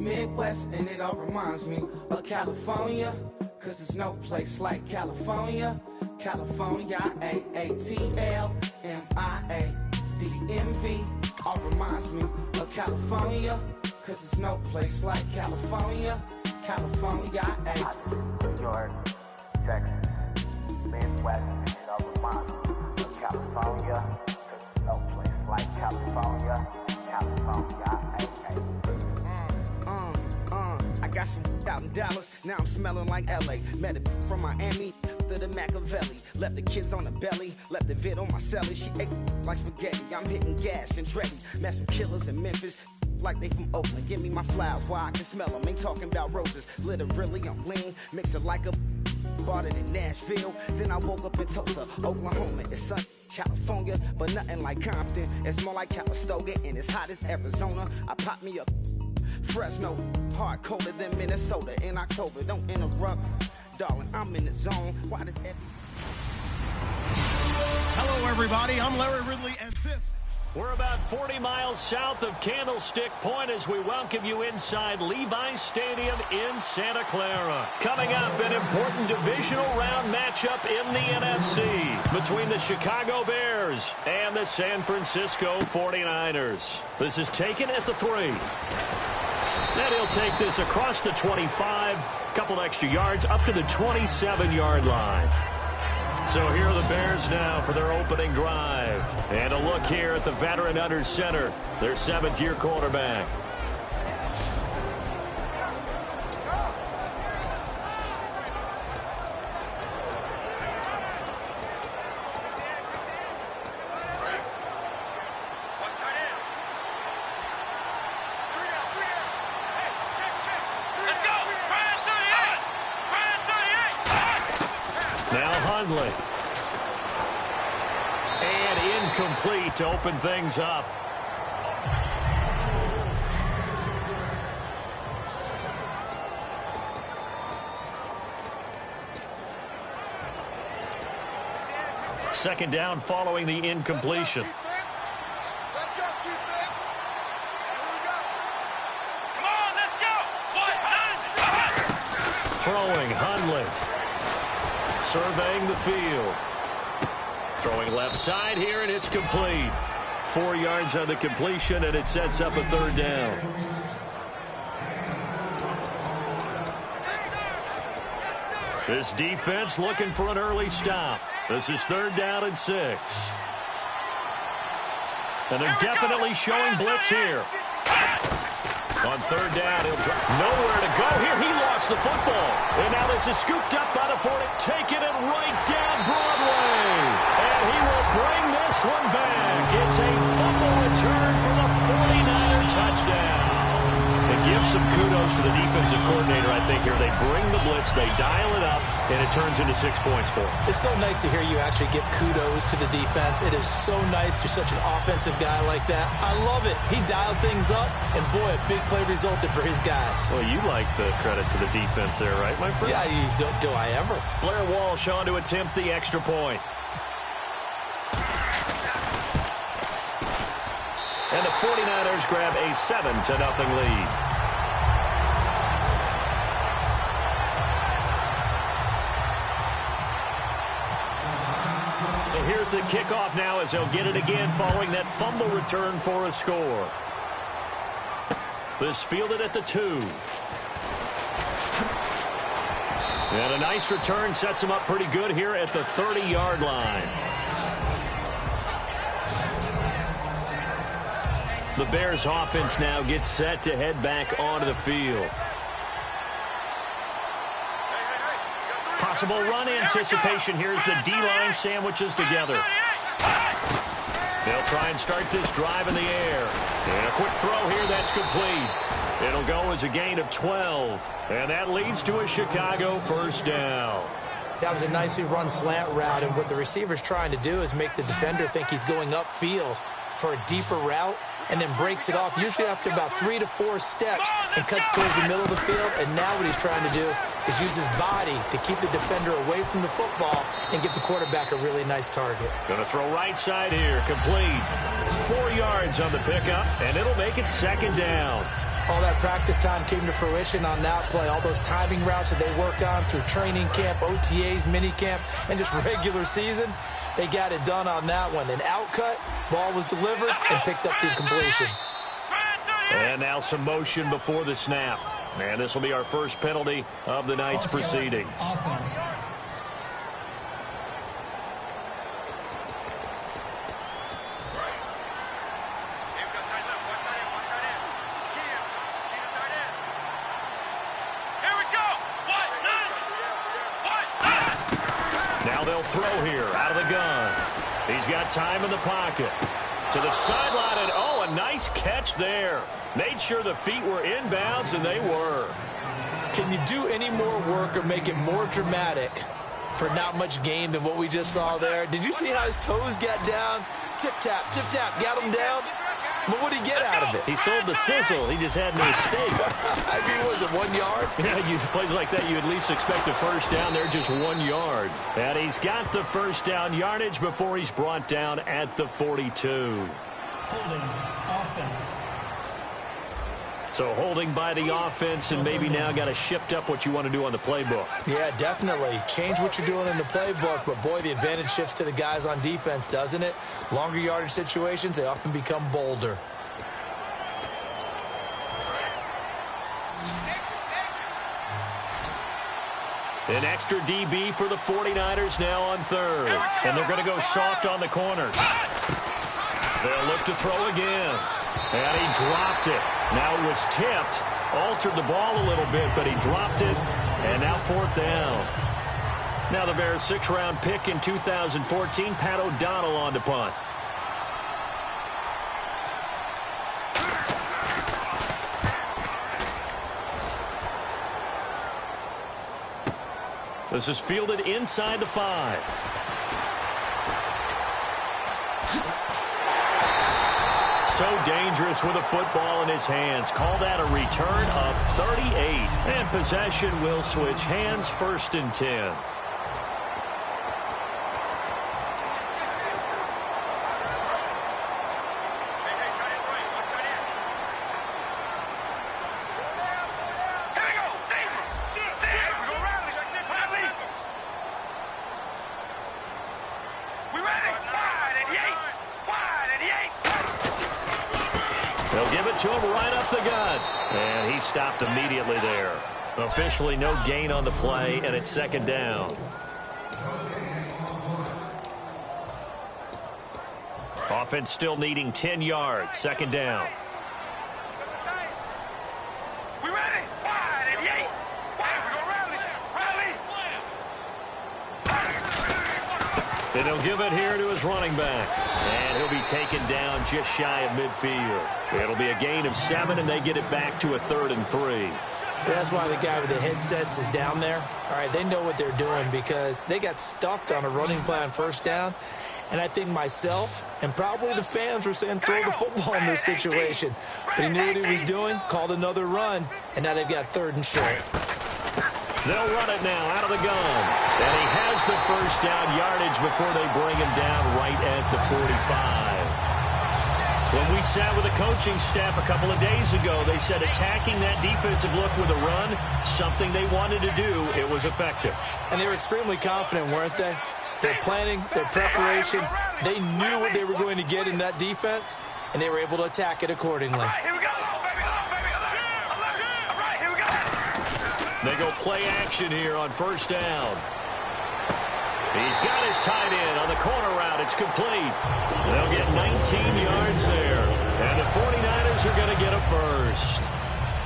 Midwest, and it all reminds me of California, cause there's no place like California. California, A-A-T-L-M-I-A-D-M-V, all reminds me of California, cause there's no place like California. California, New York, Texas, Midwest, and it all reminds me of California, cause there's no place like California. California, I got some out in Dallas, now I'm smelling like LA. Met a from Miami to the Machiavelli. Left the kids on the belly, left the vid on my celly. She ate like spaghetti, I'm hitting gas and Dreddy. Met some killers in Memphis, like they from Oakland. Give me my flowers while I can smell them. Ain't talking about roses, literally I'm lean. Mix it like a bought it in Nashville. Then I woke up in Tulsa, Oklahoma. It's sun, California, but nothing like Compton. It's more like Calistoga, and it's hot as Arizona. I pop me up Fresno, hard colder than Minnesota in October. Don't interrupt, darling, I'm in the zone. Why does every... Hello, everybody. I'm Larry Ridley, and this... We're about 40 miles south of Candlestick Point as we welcome you inside Levi's Stadium in Santa Clara. Coming up, an important divisional round matchup in the NFC between the Chicago Bears and the San Francisco 49ers. This is taken at the 3. Then he'll take this across the 25, couple extra yards up to the 27-yard line. So here are the Bears now for their opening drive. And a look here at the veteran under center, their 7th-year quarterback. Now Hundley. And incomplete to open things up. Second down following the incompletion. Let's go, defense. Here we go. Come on, let's go. Throwing Hundley. Surveying the field. Throwing left side here, and it's complete. 4 yards on the completion, and it sets up a third down. This defense looking for an early stop. This is 3rd down and 6. And they're definitely showing blitz here. On 3rd down, he'll drop. Nowhere to go here. He lost the football. And now this is scooped up by the 40. Taking it right down Broadway. And he will bring this one back. It's a fumble return for the 49er touchdown. It gives some kudos to the defensive coordinator, I think, here. They bring the blitz, they dial it up, and it turns into 6 points for them. It's so nice to hear you actually give kudos to the defense. It is so nice. You're such an offensive guy like that. I love it. He dialed things up, and boy, a big play resulted for his guys. Well, you like the credit to the defense there, right, my friend? Yeah, do I ever? Blair Walsh on to attempt the extra point. And the 49ers grab a 7-0 lead. So here's the kickoff now as they'll get it again following that fumble return for a score. This fielded at the 2. And a nice return sets him up pretty good here at the 30-yard line. The Bears offense now gets set to head back onto the field. Possible run anticipation here as the D-line sandwiches together. They'll try and start this drive in the air. And a quick throw here, that's complete. It'll go as a gain of 12. And that leads to a Chicago first down. That was a nicely run slant route, and what the receiver's trying to do is make the defender think he's going upfield for a deeper route, and then breaks it off, usually after about 3 to 4 steps, and cuts towards the middle of the field. And now what he's trying to do is use his body to keep the defender away from the football and get the quarterback a really nice target. Going to throw right side here, complete. 4 yards on the pickup, and it'll make it 2nd down. All that practice time came to fruition on that play. All those timing routes that they work on through training camp, OTAs, minicamp, and just regular season, they got it done on that one. An outcut, ball was delivered, and picked up the completion. And now some motion before the snap. And this will be our first penalty of the night's proceedings. Offense. Now they'll throw here out of the gun. He's got time in the pocket. To the sideline, and oh, a nice catch there. Made sure the feet were inbounds, and they were. Can you do any more work or make it more dramatic for not much gain than what we just saw there? Did you see how his toes got down? Tip-tap, got him down. But what did he get out of it? He sold the sizzle. He just had no steak. I mean, was it 1 yard? Yeah, plays like that, you at least expect a first down. They're just 1 yard. And he's got the first down yardage before he's brought down at the 42. Holding. Offense. So holding by the offense, and maybe now got to shift up what you want to do on the playbook. Yeah, definitely. Change what you're doing in the playbook, but boy, the advantage shifts to the guys on defense, doesn't it? Longer yardage situations, they often become bolder. An extra DB for the 49ers now on third. And they're going to go soft on the corners. They'll look to throw again. And he dropped it. Now it was tipped. Altered the ball a little bit, but he dropped it. And now fourth down. Now the Bears' 6th-round pick in 2014, Pat O'Donnell on to punt. This is fielded inside the 5. So dangerous with a football in his hands. Call that a return of 38. And possession will switch hands, 1st and 10. They'll give it to him right up the gut. And he stopped immediately there. Officially no gain on the play, and it's 2nd down. Offense still needing 10 yards. 2nd down. We ready? Wide and yay. Wide. We're going to rally. And he'll give it here to his running back. And he'll be taken down just shy of midfield. It'll be a gain of 7, and they get it back to a 3rd and 3. That's why the guy with the headsets is down there. All right, they know what they're doing because they got stuffed on a running play on 1st down. And I think myself and probably the fans were saying throw the football in this situation. But he knew what he was doing, called another run, and now they've got 3rd and short. They'll run it now out of the gun. And he has the first down yardage before they bring him down right at the 45. When we sat with the coaching staff a couple of days ago, they said attacking that defensive look with a run, something they wanted to do, it was effective. And they were extremely confident, weren't they? Their planning, their preparation, they knew what they were going to get in that defense, and they were able to attack it accordingly. All right, here we go. They go play action here on 1st down. He's got his tight end on the corner route. It's complete. They'll get 19 yards there. And the 49ers are going to get a first.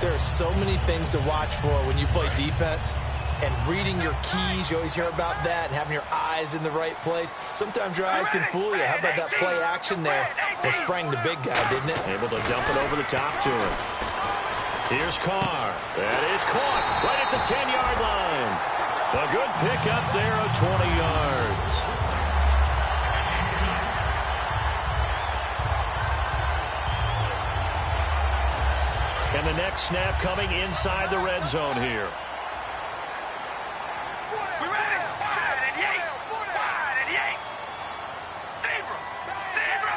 There are so many things to watch for when you play defense. And reading your keys, you always hear about that, and having your eyes in the right place. Sometimes your eyes can fool you. How about that play action there? They sprang the big guy, didn't it? Able to dump it over the top to him. Here's Carr. That is caught right at the 10-yard line. A good pickup there of 20 yards. And the next snap coming inside the red zone here. We ready? Wide and yay. Wide and yay. Zebra. Zebra.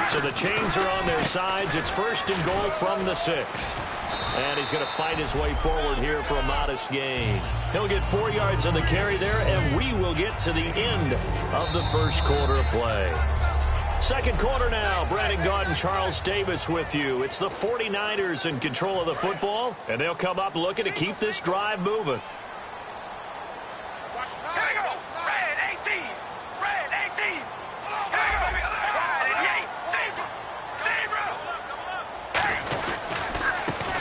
So the chains are on their sides. It's 1st and goal from the 6. And he's going to fight his way forward here for a modest gain. He'll get 4 yards on the carry there, and we will get to the end of the first quarter of play. Second quarter now. Brandon Gaudin, Charles Davis with you. It's the 49ers in control of the football, and they'll come up looking to keep this drive moving.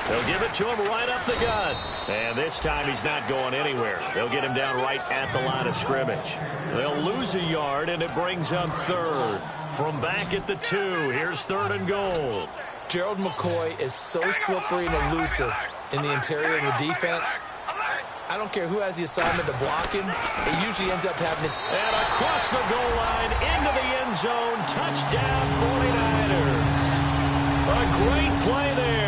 They'll give it to him right up the gut. And this time he's not going anywhere. They'll get him down right at the line of scrimmage. They'll lose a yard, and it brings up 3rd. From back at the 2, here's 3rd and goal. Gerald McCoy is so slippery and elusive in the interior of the defense. I don't care who has the assignment to block him. It usually ends up having it. And across the goal line, into the end zone, touchdown 49ers. A great play there.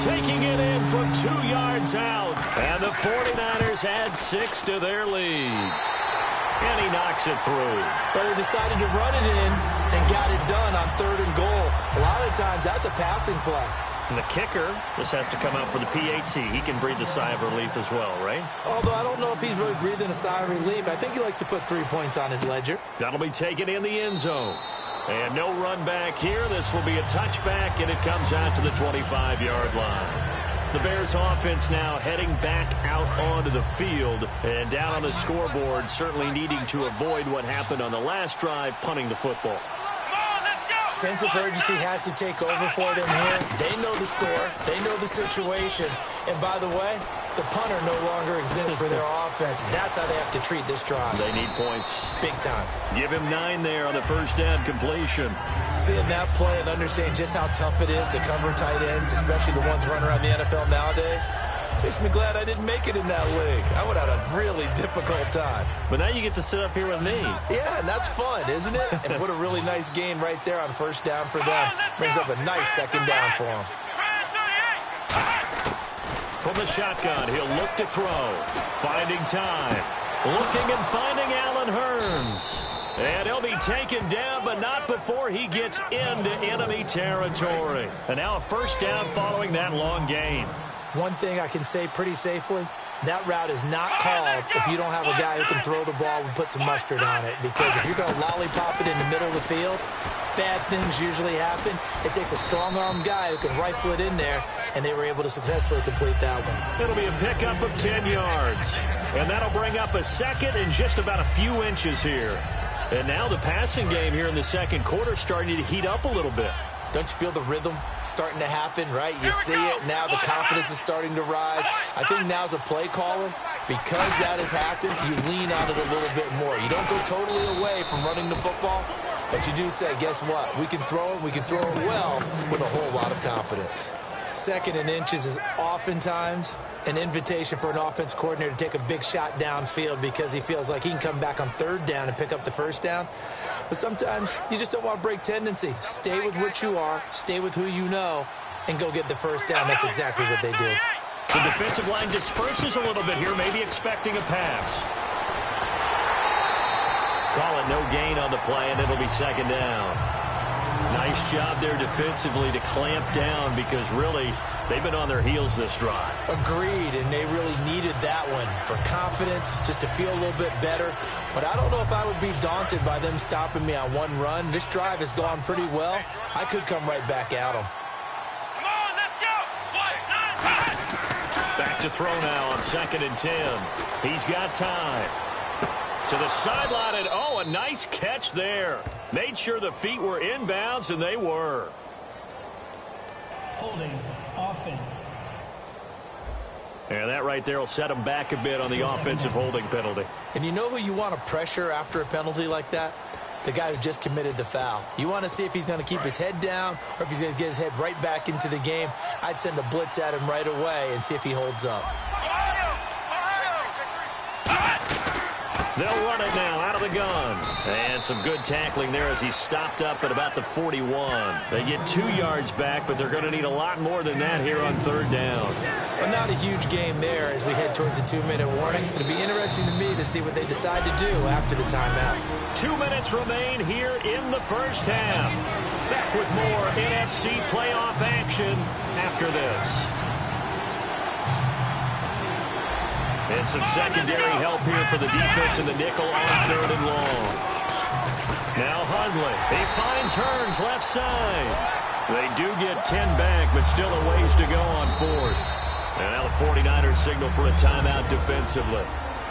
Taking it in from 2 yards out. And the 49ers add 6 to their lead. And he knocks it through. But he decided to run it in and got it done on 3rd and goal. A lot of times that's a passing play. And the kicker, this has to come out for the PAT. He can breathe a sigh of relief as well, right? Although I don't know if he's really breathing a sigh of relief. I think he likes to put 3 points on his ledger. That'll be taken in the end zone. And no run back here. This will be a touchback, and it comes out to the 25-yard line. The Bears offense now heading back out onto the field and down on the scoreboard, certainly needing to avoid what happened on the last drive, punting the football. Sense of urgency has to take over for them here. They know the score. They know the situation. And by the way, the punter no longer exists for their offense. That's how they have to treat this drive. They need points. Big time. Give him 9 there on the first down completion. Seeing that play and understanding just how tough it is to cover tight ends, especially the ones running around the NFL nowadays, makes me glad I didn't make it in that league. I would have had a really difficult time. But now you get to sit up here with me. Yeah, and that's fun, isn't it? And what a really nice gain right there on first down for them. Brings up a nice second down for them. From the shotgun, he'll look to throw. Finding time. Looking and finding Allen Hurns. And he'll be taken down, but not before he gets into enemy territory. And now a first down following that long gain. One thing I can say pretty safely, that route is not called if you don't have a guy who can throw the ball and put some mustard on it. Because if you're going to lollipop it in the middle of the field, bad things usually happen. It takes a strong-armed guy who can rifle it in there, and they were able to successfully complete that one. It'll be a pickup of 10 yards. And that'll bring up a second and just about a few inches here. And now the passing game here in the second quarter starting to heat up a little bit. Don't you feel the rhythm starting to happen, right? You see it now. The confidence is starting to rise. I think now as a play caller, because that has happened, you lean on it a little bit more. You don't go totally away from running the football, but you do say, guess what? We can throw it. We can throw it well with a whole lot of confidence. Second and inches is oftentimes an invitation for an offense coordinator to take a big shot downfield because he feels like he can come back on third down and pick up the first down. But sometimes you just don't want to break tendency. Stay with what you are, stay with who you know, and go get the first down. That's exactly what they do. The defensive line disperses a little bit here, maybe expecting a pass. Call it no gain on the play, and it'll be second down. Nice job there defensively to clamp down because really they've been on their heels this drive. Agreed, and they really needed that one for confidence, just to feel a little bit better. But I don't know if I would be daunted by them stopping me on one run. This drive has gone pretty well. I could come right back at them. Come on, let's go. Back to throw now on 2nd and 10. He's got time. To the sideline, and oh, a nice catch there. Made sure the feet were inbounds, and they were. Holding offense. And that right there will set him back a bit on the offensive holding penalty. And you know who you want to pressure after a penalty like that? The guy who just committed the foul. You want to see if he's going to keep his head down or if he's going to get his head right back into the game. I'd send a blitz at him right away and see if he holds up. They'll run it now out of the gun. And some good tackling there as he stopped up at about the 41. They get 2 yards back, but they're going to need a lot more than that here on third down. Well, not a huge game there as we head towards the 2-minute warning. It'll be interesting to me to see what they decide to do after the timeout. 2 minutes remain here in the first half. Back with more NFC playoff action after this. And some secondary help here for the defense in the nickel on 3rd and long. Now Hundley. He finds Hearns left side. They do get 10 back, but still a ways to go on 4th. And now the 49ers signal for a timeout defensively.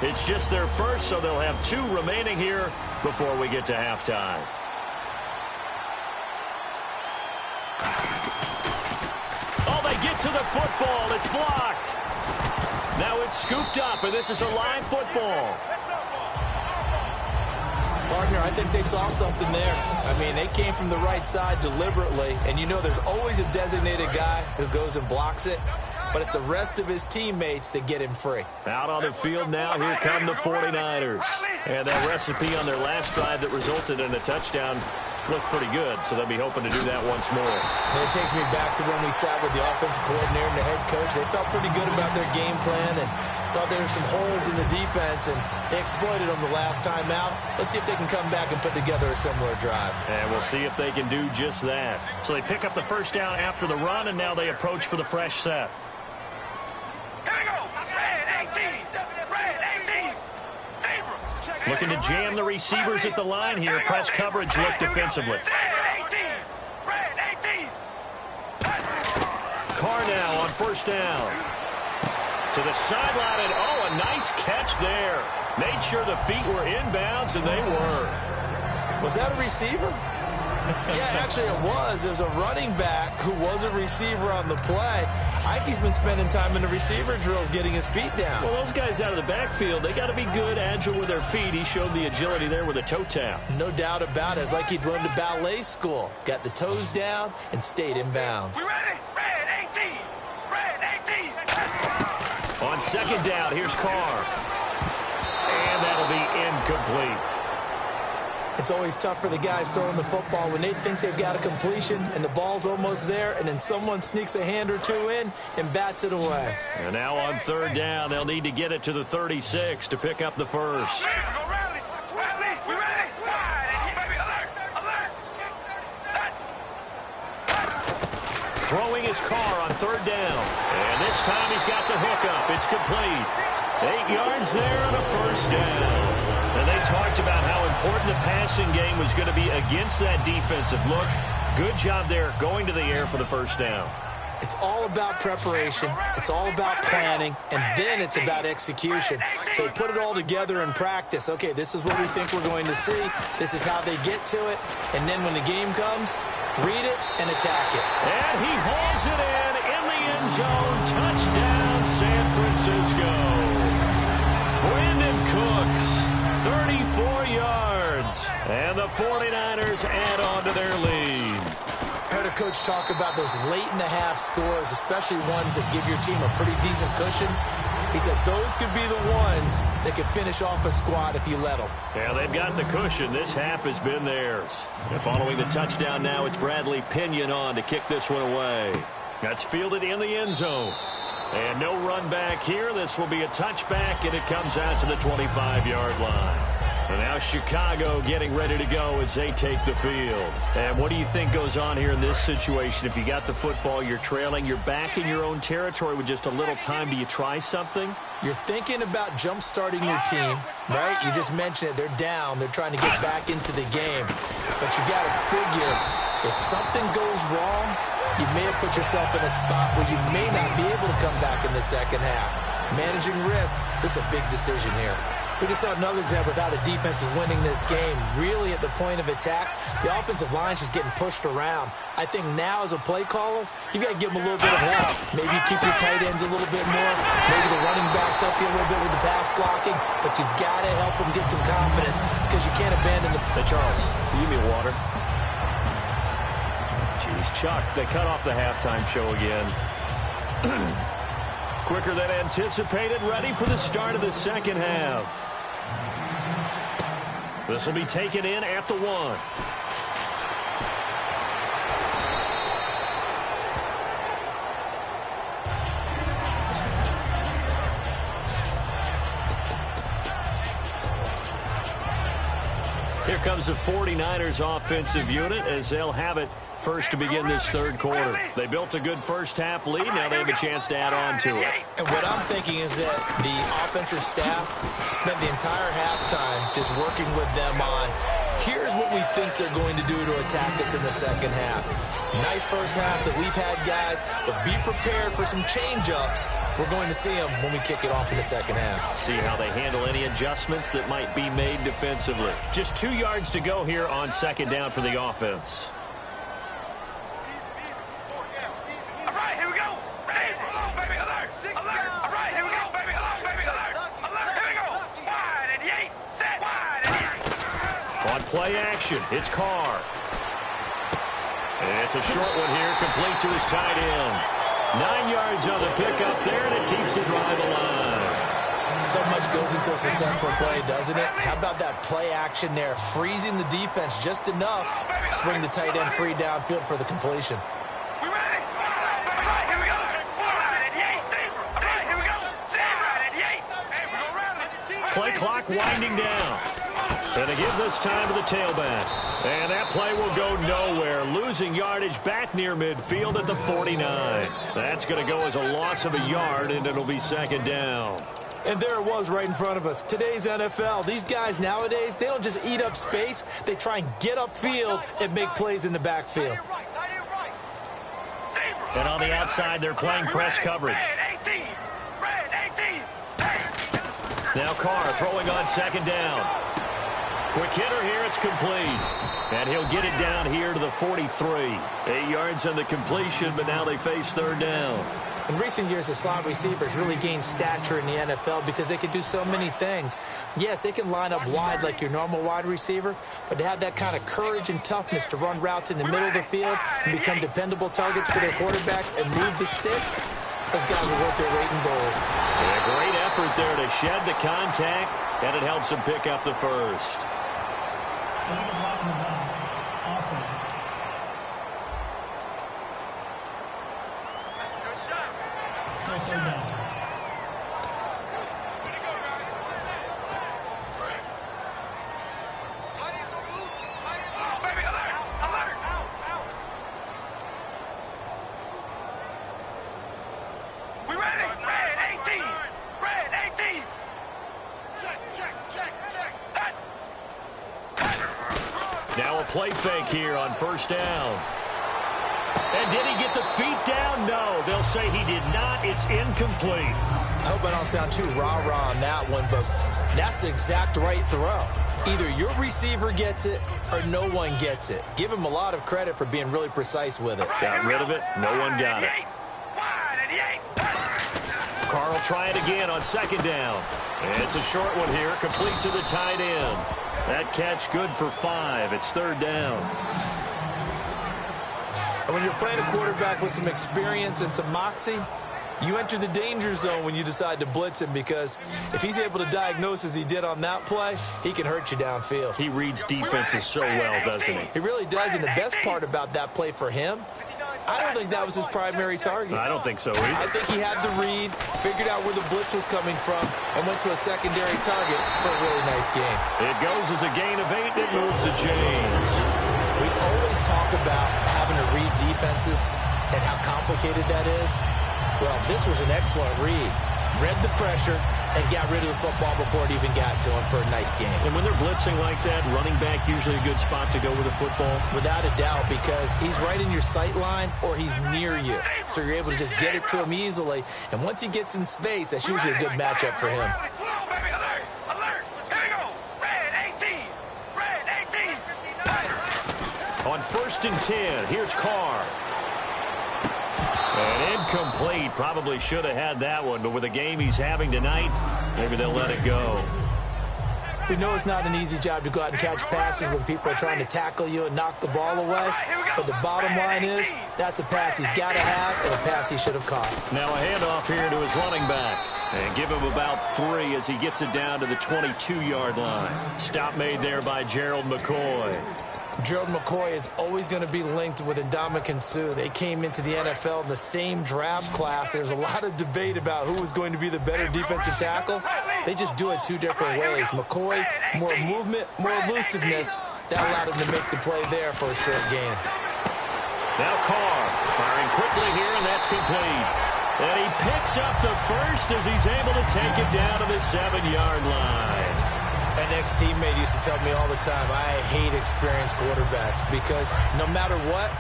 It's just their first, so they'll have 2 remaining here before we get to halftime. Oh, they get to the football. It's blocked. Now it's scooped up, and this is a live football. Partner, I think they saw something there. I mean, they came from the right side deliberately, and you know there's always a designated guy who goes and blocks it, but it's the rest of his teammates that get him free. Out on the field now, here come the 49ers. And that recipe on their last drive that resulted in a touchdown looked pretty good, so they'll be hoping to do that once more. And it takes me back to when we sat with the offensive coordinator and the head coach. They felt pretty good about their game plan and thought there were some holes in the defense, and they exploited them the last time out. Let's see if they can come back and put together a similar drive. And we'll see if they can do just that. So they pick up the first down after the run, and now they approach for the fresh set. Looking to jam the receivers at the line here. Press coverage look defensively. Carr now on first down. To the sideline, and oh, a nice catch there. Made sure the feet were inbounds, and they were. Was that a receiver? Yeah, actually it was. There's a running back who was a receiver on the play. Ikey's been spending time in the receiver drills getting his feet down. Well, those guys out of the backfield, they got to be good, agile with their feet. He showed the agility there with a toe tap. No doubt about it. It's like he'd run to ballet school. Got the toes down and stayed in bounds. On second down, here's Carr. And that'll be incomplete. It's always tough for the guys throwing the football when they think they've got a completion and the ball's almost there, and then someone sneaks a hand or two in and bats it away. And now on third down, they'll need to get it to the 36 to pick up the first. Throwing his Carr on third down. And this time he's got the hook up. It's complete. 8 yards there and a first down. And they talked about how important the passing game was going to be against that defensive look. Good job there going to the air for the first down. It's all about preparation. It's all about planning. And then it's about execution. So they put it all together in practice. Okay, this is what we think we're going to see. This is how they get to it. And then when the game comes, read it and attack it. And he hauls it in the end zone. Touchdown, San Francisco. Brandon Cooks, 34 yards. And the 49ers add on to their lead. I heard a coach talk about those late-in-the-half scores, especially ones that give your team a pretty decent cushion. He said those could be the ones that could finish off a squad if you let them. Yeah, they've got the cushion. This half has been theirs. And following the touchdown now, it's Bradley Pinion on to kick this one away. That's fielded in the end zone. And no run back here. This will be a touchback, and it comes out to the 25-yard line. And now Chicago getting ready to go as they take the field. And what do you think goes on here in this situation? If you got the football, you're trailing, you're back in your own territory with just a little time. Do you try something? You're thinking about jump-starting your team, right? You just mentioned it. They're down. They're trying to get back into the game. But you got to figure, if something goes wrong, you may have put yourself in a spot where you may not be able to come back in the second half. Managing risk, this is a big decision here. We just saw another example of how the defense is winning this game. Really at the point of attack, the offensive line's just getting pushed around. I think now as a play caller, you've got to give them a little bit of help. Maybe you keep your tight ends a little bit more. Maybe the running backs help you a little bit with the pass blocking. But you've got to help them get some confidence because you can't abandon the... Hey, Charles, you give me water. Jeez, Chuck, they cut off the halftime show again. Quicker than anticipated, ready for the start of the second half. This will be taken in at the 1. Here comes the 49ers offensive unit as they'll have it first to begin this third quarter. They built a good first-half lead. Now they have a chance to add on to it. And what I'm thinking is that the offensive staff spent the entire halftime just working with them on, here's what we think they're going to do to attack us in the second half. Nice first half that we've had, guys, but be prepared for some change-ups. We're going to see them when we kick it off in the second half. See how they handle any adjustments that might be made defensively. Just 2 yards to go here on second down for the offense. All right, here we go. Hey, alert, baby, alert, alert. All right, here we go, baby, alert, baby, alert, alert. Here we go. Wide and yay, set, wide and yay. On play action, it's Carr. It's a short one here, complete to his tight end. 9 yards on the pickup there, and it keeps the drive alive. So much goes into a successful play, doesn't it? How about that play action there, freezing the defense just enough to bring the tight end free downfield for the completion. We ready? All right, here we go. Wide and yay. All right, here we go. Wide and yay. Hey, we're going around. Play clock winding down. And they give this time to the tailback. And that play will go nowhere. Losing yardage back near midfield at the 49. That's going to go as a loss of a yard, and it'll be second down. And there it was right in front of us. Today's NFL, these guys nowadays, they don't just eat up space. They try and get upfield and make plays in the backfield. And on the outside, they're playing press coverage. Now Carr throwing on second down. Quick hitter here, it's complete. And he'll get it down here to the 43. 8 yards on the completion, but now they face third down. In recent years, the slot receivers really gained stature in the NFL because they can do so many things. Yes, they can line up wide like your normal wide receiver, but to have that kind of courage and toughness to run routes in the middle of the field and become dependable targets for their quarterbacks and move the sticks, those guys are worth their weight in gold. And a great effort there to shed the contact, and it helps them pick up the first. Now a play fake here on first down. And did he get the feet down? No. They'll say he did not. It's incomplete. I hope I don't sound too rah-rah on that one, but that's the exact right throw. Either your receiver gets it or no one gets it. Give him a lot of credit for being really precise with it. Got rid of it. No one got it. Carr will try it again on second down. It's a short one here, complete to the tight end. That catch good for 5. It's third down. And when you're playing a quarterback with some experience and some moxie, you enter the danger zone when you decide to blitz him, because if he's able to diagnose as he did on that play, he can hurt you downfield. He reads defenses so well, doesn't he? He really does, and the best part about that play for him, I don't think that was his primary target. I don't think so either. I think he had the read, figured out where the blitz was coming from, and went to a secondary target for a really nice game. It goes as a gain of 8, and it moves the chains. We always talk about having to read defenses and how complicated that is. Well, this was an excellent read. Read the pressure and got rid of the football before it even got to him for a nice game. And when they're blitzing like that, running back usually a good spot to go with the football? Without a doubt, because he's right in your sight line or he's near you. So you're able to just get it to him easily. And once he gets in space, that's usually a good matchup for him. On 1st and 10, here's Carr. And incomplete. Probably should have had that one, but with the game he's having tonight, maybe they'll let it go. We know it's not an easy job to go out and catch passes when people are trying to tackle you and knock the ball away. But the bottom line is, that's a pass he's got to have and a pass he should have caught. Now a handoff here to his running back. And give him about 3 as he gets it down to the 22-yard line. Stop made there by Gerald McCoy. Gerald McCoy is always going to be linked with Ndamukong Suh. They came into the NFL in the same draft class. There's a lot of debate about who was going to be the better defensive tackle. They just do it 2 different ways. McCoy, more movement, more elusiveness. That allowed him to make the play there for a short gain. Now Carr firing quickly here, and that's complete. And he picks up the first as he's able to take it down to the 7-yard line. An ex-teammate used to tell me all the time, I hate experienced quarterbacks because no matter what,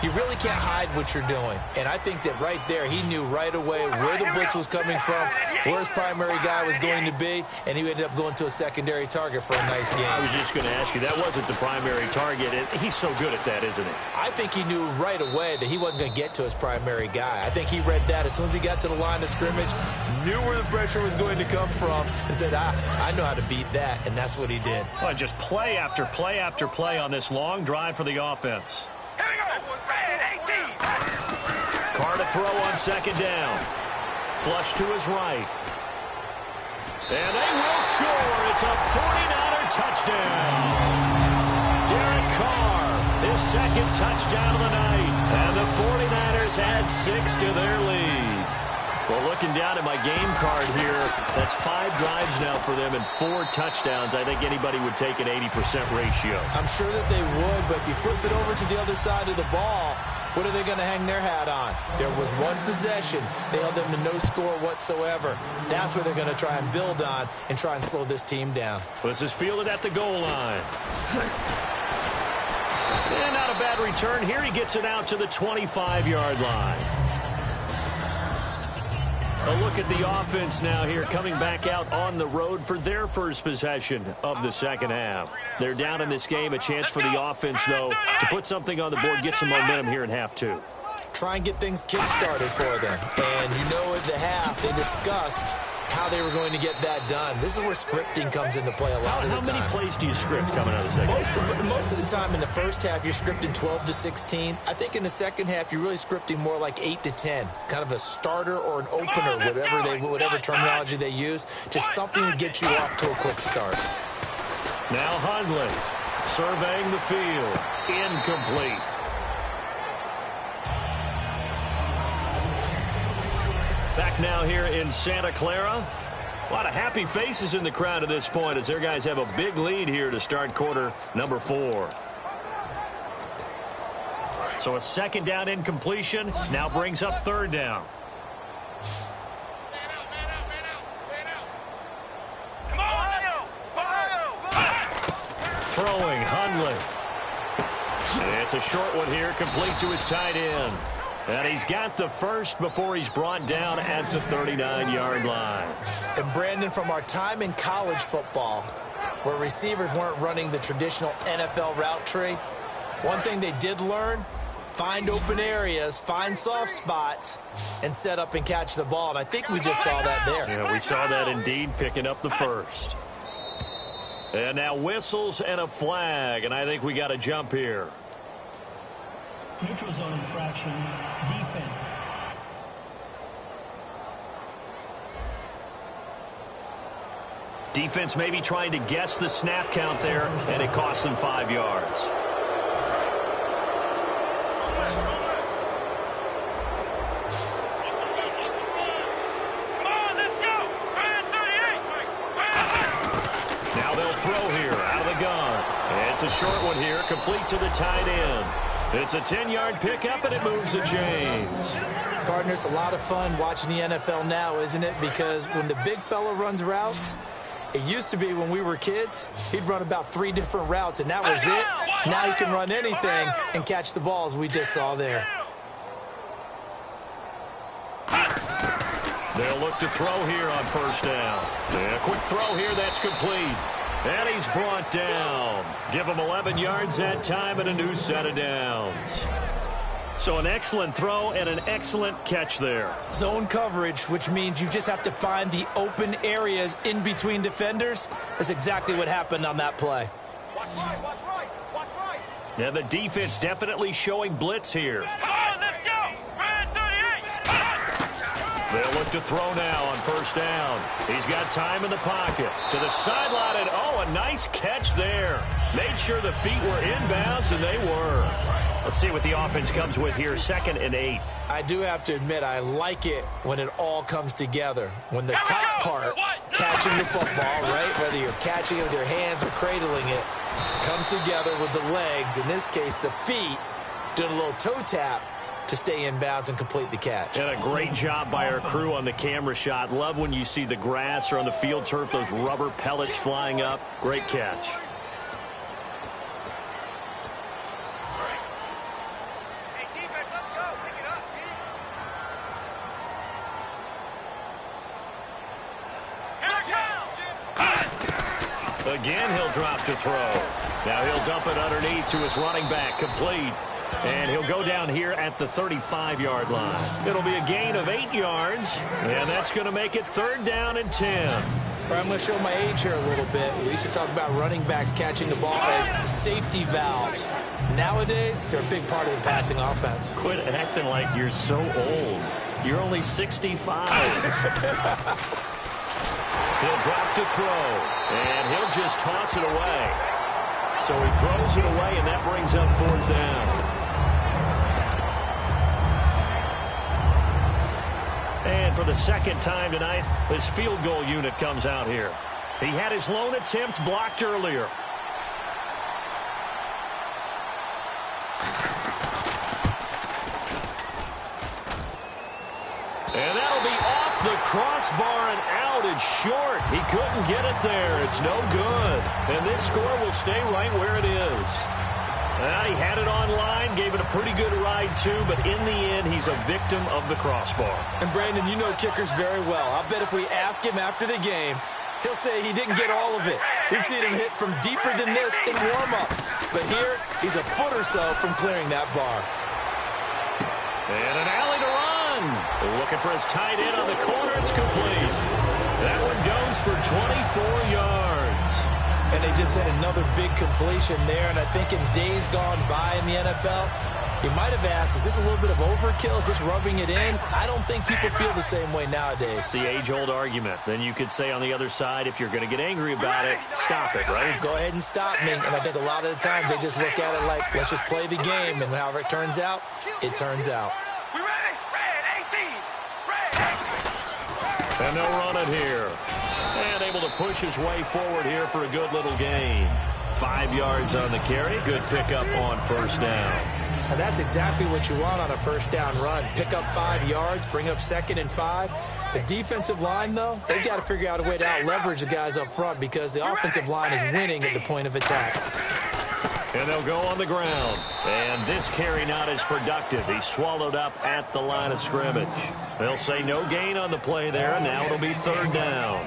you really can't hide what you're doing. And I think that right there, he knew right away where the blitz was coming from, where his primary guy was going to be, and he ended up going to a secondary target for a nice game. I was just going to ask you, that wasn't the primary target, and he's so good at that, isn't he? I think he knew right away that he wasn't going to get to his primary guy. I think he read that as soon as he got to the line of scrimmage, knew where the pressure was going to come from, and said, I know how to beat that, and that's what he did. Well, just play after play after play on this long drive for the offense. Here we go. Red 18. Carr to throw on second down. Flush to his right. And they will score. It's a 49er touchdown. Derek Carr, his second touchdown of the night. And the 49ers add 6 to their lead. Well, looking down at my game card here, that's 5 drives now for them and 4 touchdowns. I think anybody would take an 80% ratio. I'm sure that they would, but if you flip it over to the other side of the ball, what are they going to hang their hat on? There was one possession. They held them to no score whatsoever. That's what they're going to try and build on and try and slow this team down. This is fielded at the goal line. And not a bad return here. He gets it out to the 25-yard line. A look at the offense now here, coming back out on the road for their first possession of the second half. They're down in this game. A chance for the offense, though, to put something on the board, get some momentum here in half 2. Try and get things kick-started for them. And you know at the half, they discussed how they were going to get that done. This is where scripting comes into play a lot of the time. How many plays do you script coming out of the second half? Most of the time in the first half, you're scripting 12 to 16. I think in the second half, you're really scripting more like 8 to 10. Kind of a starter or an opener, whatever terminology they use. Just something to get you off to a quick start. Now Hundley surveying the field. Incomplete. Back now here in Santa Clara. A lot of happy faces in the crowd at this point as their guys have a big lead here to start quarter number 4. So a second down incompletion now brings up third down. Throwing Hundley. It's a short one here, complete to his tight end. And he's got the first before he's brought down at the 39-yard line. And Brandon, from our time in college football, where receivers weren't running the traditional NFL route tree, one thing they did learn, find open areas, find soft spots, and set up and catch the ball. And I think we just saw that there. Yeah, we saw that indeed, picking up the first. And now whistles and a flag, and I think we got a jump here. Neutral zone infraction, defense. Defense maybe trying to guess the snap count there, and it costs them 5 yards. Now they'll throw here out of the gun. It's a short one here, complete to the tight end. It's a 10-yard pickup, and it moves the chains. Partner, it's a lot of fun watching the NFL now, isn't it? Because when the big fella runs routes, it used to be when we were kids, he'd run about 3 different routes, and that was it. Now he can run anything and catch the balls we just saw there. They'll look to throw here on first down. And a quick throw here, that's complete. And he's brought down. Give him 11 yards that time and a new set of downs. So an excellent throw and an excellent catch there. Zone coverage, which means you just have to find the open areas in between defenders. That's exactly what happened on that play. Watch right, watch right, watch right. Now the defense definitely showing blitz here. Come on, let's go. Red 38. They'll look to throw now on first down. He's got time in the pocket. To the sideline, and oh, a nice catch there. Made sure the feet were inbounds, and they were. Let's see what the offense comes with here, 2nd and 8. I do have to admit, I like it when it all comes together. When the top part, catching the football, right, whether you're catching it with your hands or cradling it, comes together with the legs, in this case the feet, doing a little toe tap to stay in bounds and complete the catch. And a great job by our crew on the camera shot. Love when you see the grass or on the field turf, those rubber pellets flying up. Great catch. Hey, defense, let's go. Pick it up, Again, he'll drop to throw. Now he'll dump it underneath to his running back, complete. And he'll go down here at the 35-yard line. It'll be a gain of 8 yards, and that's going to make it 3rd down and 10. I'm going to show my age here a little bit. We used to talk about running backs catching the ball as safety valves. Nowadays, they're a big part of the passing offense. Quit acting like you're so old. You're only 65. He'll drop to throw, and he'll just toss it away. So he throws it away, and that brings up 4th down. And for the second time tonight, his field goal unit comes out here. He had his lone attempt blocked earlier. And that'll be off the crossbar and out. It's short. He couldn't get it there. It's no good. And this score will stay right where it is. He had it online, gave it a pretty good ride, too, but in the end, he's a victim of the crossbar. And, Brandon, you know kickers very well. I bet if we ask him after the game, he'll say he didn't get all of it. We've seen him hit from deeper than this in warm-ups. But here, he's a foot or so from clearing that bar. And an alley to run. Looking for his tight end on the corner. It's complete. That one goes for 24 yards. And they just had another big completion there. And I think in days gone by in the NFL, you might have asked, is this a little bit of overkill? Is this rubbing it in? I don't think people feel the same way nowadays. It's the age-old argument. Then you could say on the other side, if you're going to get angry about it, stop it, right? Go ahead and stop me. And I think a lot of the times they just look at it like, let's just play the game. And however it turns out, it turns out. We ready? Red 18. Red 18. And they'll run it here. And able to push his way forward here for a good little gain. 5 yards on the carry. Good pickup on 1st down. And that's exactly what you want on a 1st down run. Pick up 5 yards, bring up 2nd and 5. The defensive line, though, they've got to figure out a way to out-leverage the guys up front because the offensive line is winning at the point of attack. And they'll go on the ground. And this carry not as productive. He's swallowed up at the line of scrimmage. They'll say no gain on the play there, and now it'll be 3rd down.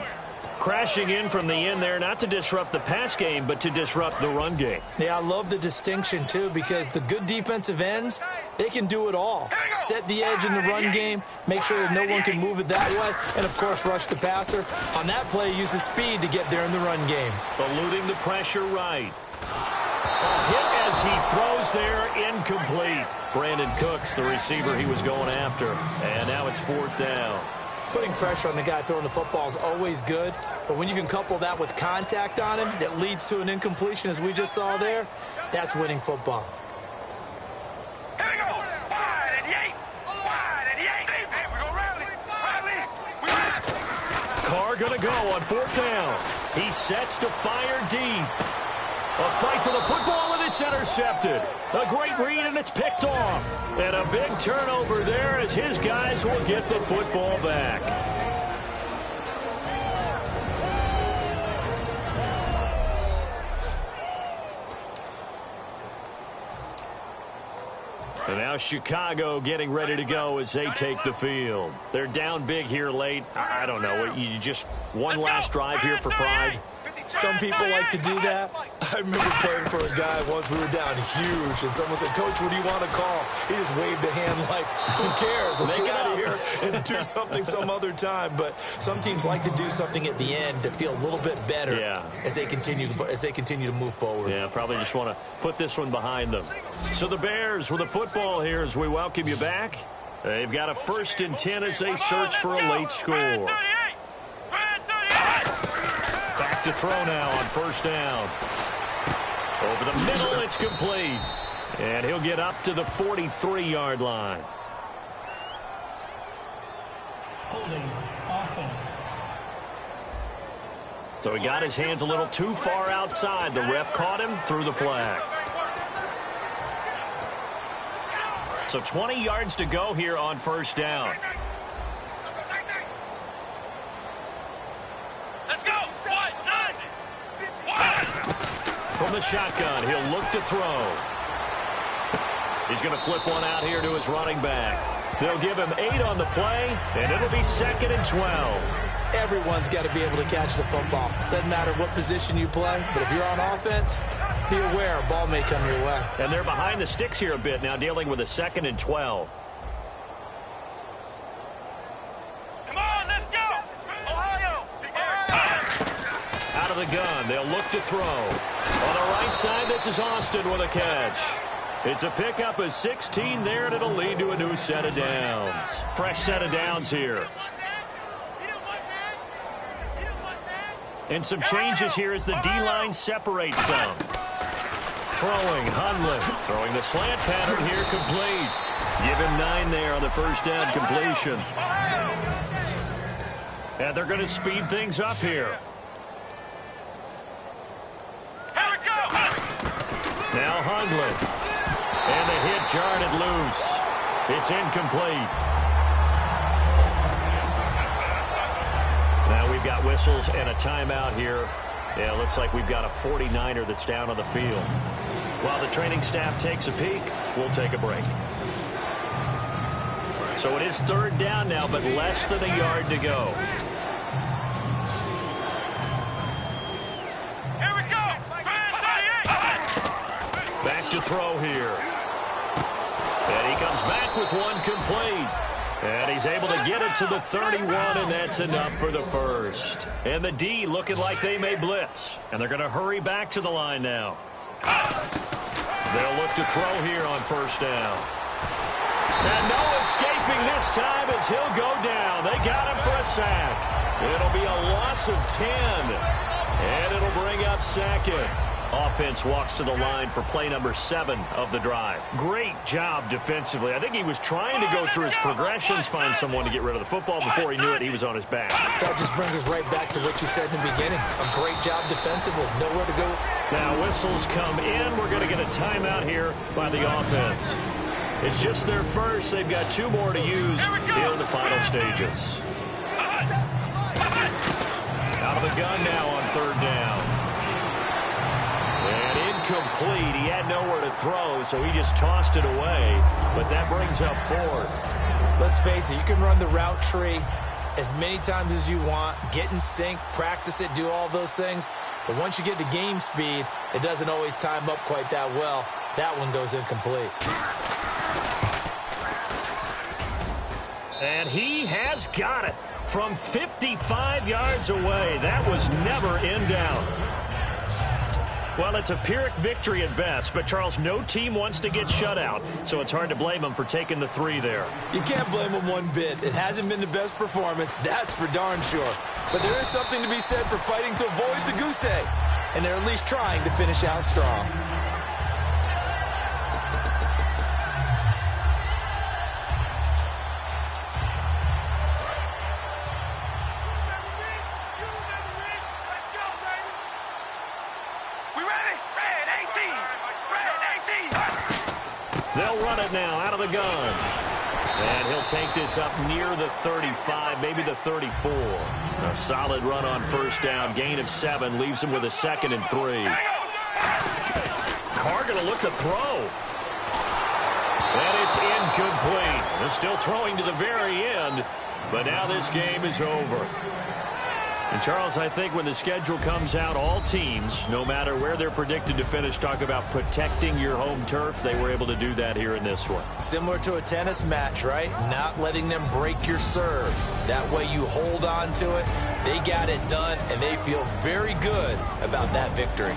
Crashing in from the end there, not to disrupt the pass game, but to disrupt the run game. Yeah, I love the distinction, too, because the good defensive ends, they can do it all. Set the edge in the run game, make sure that no one can move it that way, and, of course, rush the passer. On that play, use the speed to get there in the run game. Eluding the pressure right. A hit as he throws there, incomplete. Brandon Cooks, the receiver he was going after. And now it's 4th down. Putting pressure on the guy throwing the football is always good, but when you can couple that with contact on him that leads to an incompletion, as we just saw there, that's winning football. Here we go. Wide and yank. Wide and yank. Hey, we're going to rally. Carr going to go on 4th down. He sets to fire deep. A fight for the football, and it's intercepted. A great read, and it's picked off. And a big turnover there as his guys will get the football back. And now Chicago getting ready to go as they take the field. They're down big here late. I don't know. You just one last drive here for pride. Some people like to do that. I remember playing for a guy once. We were down huge, and someone said, "Coach, what do you want to call?" He just waved a hand like, "Who cares? Let's get out of here and do something some other time." But some teams like to do something at the end to feel a little bit better as they continue to move forward. Yeah, probably just want to put this one behind them. So the Bears with the football here as we welcome you back. They've got a 1st and 10 as they search for a late score. Back to throw now on 1st down. Over the middle, it's complete. And he'll get up to the 43-yard line. Holding offense. So he got his hands a little too far outside. The ref caught him, threw the flag. So 20 yards to go here on first down. Let's go. From the shotgun, he'll look to throw. He's going to flip one out here to his running back. They'll give him 8 on the play, and it'll be 2nd and 12. Everyone's got to be able to catch the football. Doesn't matter what position you play, but if you're on offense, be aware a ball may come your way. And they're behind the sticks here a bit now, dealing with a 2nd and 12. Come on, let's go. Ohio. Out of the gun, they'll look to throw. On the right side, this is Austin with a catch. It's a pickup of 16 there, and it'll lead to a new set of downs. Fresh set of downs here. And some changes here as the D-line separates some. Throwing, Hundley. Throwing the slant pattern here, complete. Give him 9 there on the first down completion. And they're going to speed things up here. Here we go. Now Hundley. And the hit jarred it loose. It's incomplete. Now we've got whistles and a timeout here. Yeah, it looks like we've got a 49er that's down on the field. While the training staff takes a peek, we'll take a break. So it is 3rd down now, but less than a yard to go. Here we go. Back to throw here. And he comes back with one complete. And he's able to get it to the 31, and that's enough for the first. And the D looking like they may blitz. And they're going to hurry back to the line now. They'll look to throw here on first down. And no escaping this time as he'll go down. They got him for a sack. It'll be a loss of 10. And it'll bring up 2nd. Offense walks to the line for play number 7 of the drive. Great job defensively. I think he was trying to go through his progressions, find someone to get rid of the football. Before he knew it, he was on his back. That just brings us right back to what you said in the beginning. A great job defensively. Nowhere to go. Now whistles come in. We're going to get a timeout here by the offense. It's just their first. They've got 2 more to use in the final stages. Out of the gun now on 3rd down. And incomplete. He had nowhere to throw, so he just tossed it away. But that brings up 4th. Let's face it, you can run the route tree as many times as you want, get in sync, practice it, do all those things. But once you get to game speed, it doesn't always time up quite that well. That one goes incomplete. And he has got it from 55 yards away. That was never in doubt. Well, it's a Pyrrhic victory at best, but, Charles, no team wants to get shut out, so it's hard to blame them for taking the 3 there. You can't blame them one bit. It hasn't been the best performance, that's for darn sure. But there is something to be said for fighting to avoid the goose egg, and they're at least trying to finish out strong. They'll run it now out of the gun. And he'll take this up near the 35, maybe the 34. A solid run on first down. Gain of 7 leaves him with a 2nd and 3. Carr going to look to throw. And it's incomplete. They're still throwing to the very end. But now this game is over. And, Charles, I think when the schedule comes out, all teams, no matter where they're predicted to finish, talk about protecting your home turf. They were able to do that here in this one. Similar to a tennis match, right? Not letting them break your serve. That way you hold on to it. They got it done, and they feel very good about that victory.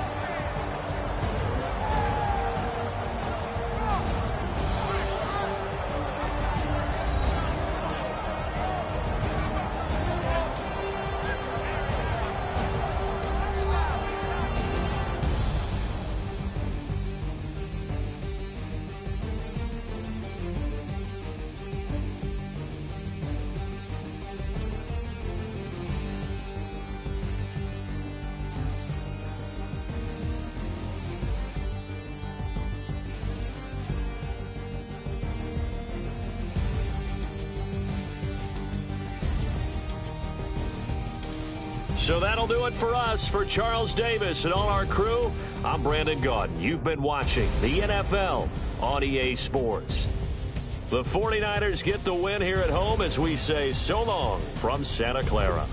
So that'll do it for us. For Charles Davis and all our crew, I'm Brandon Gaudin. You've been watching the NFL on EA Sports. The 49ers get the win here at home as we say so long from Santa Clara.